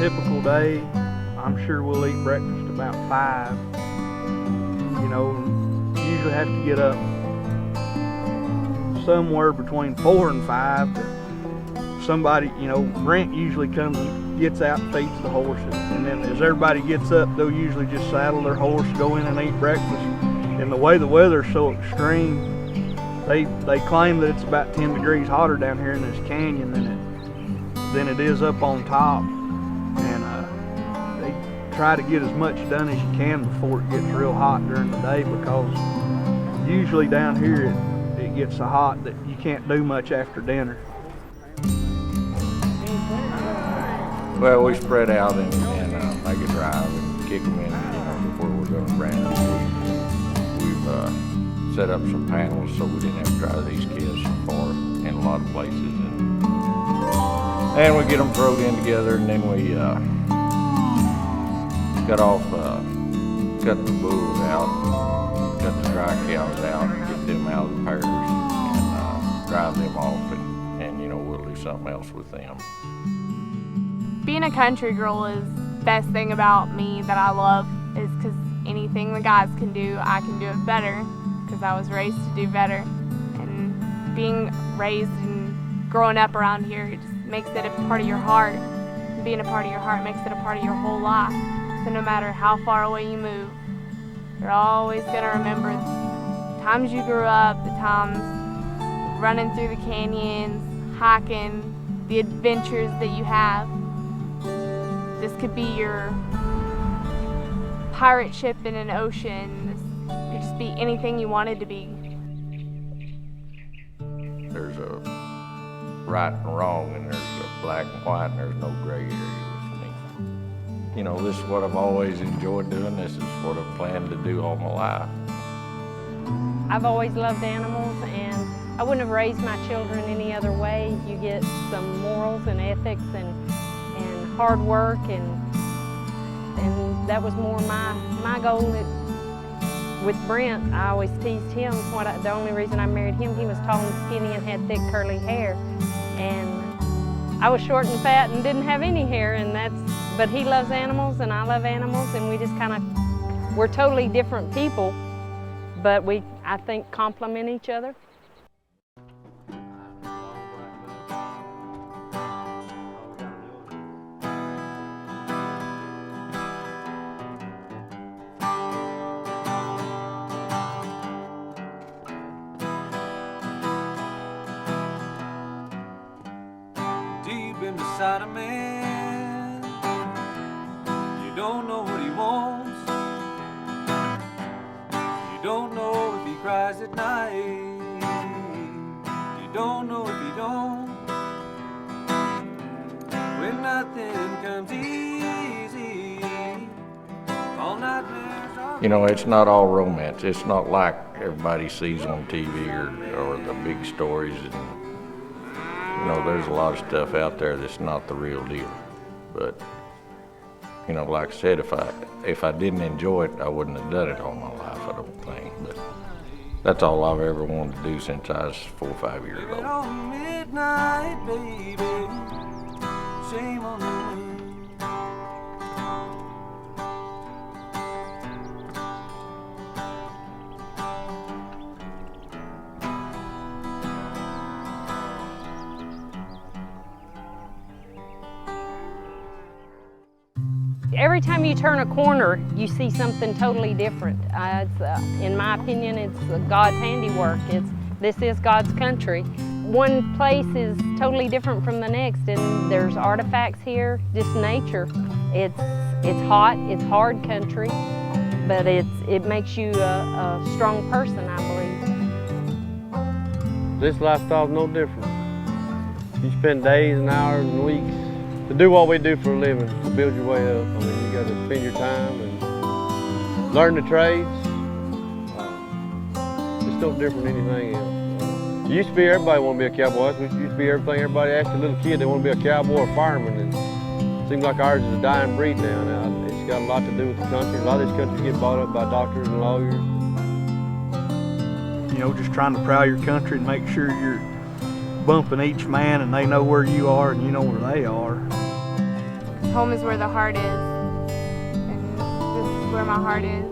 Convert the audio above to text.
Typical day, I'm sure we'll eat breakfast about 5. You know, usually have to get up somewhere between 4 and 5. But somebody, you know, Brent usually comes and gets out and feeds the horses. And then as everybody gets up, they'll usually just saddle their horse, go in and eat breakfast. And the way the weather's so extreme, they claim that it's about 10 degrees hotter down here in this canyon than it is up on top. Try to get as much done as you can before it gets real hot during the day, because usually down here it gets so hot that you can't do much after dinner. Well, we spread out and make a drive and kick them in, before we're going to brand new. We've set up some panels so we didn't have to drive these kids so far in a lot of places. And we get them thrown in together, and then we got the bulls out, got the dry cows out, get them out of the pairs, and drive them off, and we'll do something else with them. Being a country girl is the best thing about me that I love, is because anything the guys can do, I can do it better, because I was raised to do better. And being raised and growing up around here, it just makes it a part of your heart. Being a part of your heart makes it a part of your whole life. So no matter how far away you move, you're always gonna remember the times you grew up, the times running through the canyons, hiking, the adventures that you have. This could be your pirate ship in an ocean. This could just be anything you wanted to be. There's a right and wrong, and there's a black and white, and there's no gray area. This is what I've always enjoyed doing. This is what I've planned to do all my life. I've always loved animals, and I wouldn't have raised my children any other way. You get some morals and ethics and hard work, and that was more my goal. With Brent, I always teased him. The only reason I married him, he was tall and skinny and had thick curly hair, and I was short and fat and didn't have any hair, but he loves animals and I love animals, and we just we're totally different people, but I think, complement each other. Deep inside a man, you don't know what he wants. You don't know if he cries at night. You don't know if he don't. When nothing comes easy, all nightmares are... It's not all romance. It's not like everybody sees on TV or the big stories. There's a lot of stuff out there that's not the real deal. But, like I said, if I didn't enjoy it, I wouldn't have done it all my life, I don't think. But that's all I've ever wanted to do since I was 4 or 5 years old. Midnight, baby. Shame on me. Every time you turn a corner, you see something totally different. In my opinion, it's God's handiwork. this is God's country. One place is totally different from the next, and there's artifacts here, just nature. It's hot, it's hard country, but it makes you a strong person, I believe. This lifestyle's no different. You spend days and hours and weeks to do what we do for a living, to build your way up. I mean, you got to spend your time and learn the trades. It's no different than anything else. It used to be everybody want to be a cowboy. It used to be everything everybody asked a little kid they want to be a cowboy or fireman. And it seems like ours is a dying breed now. It's got a lot to do with the country. A lot of these countries get bought up by doctors and lawyers. You know, just trying to proud your country and make sure you're bumping each man and they know where you are and you know where they are. Home is where the heart is, and this is where my heart is.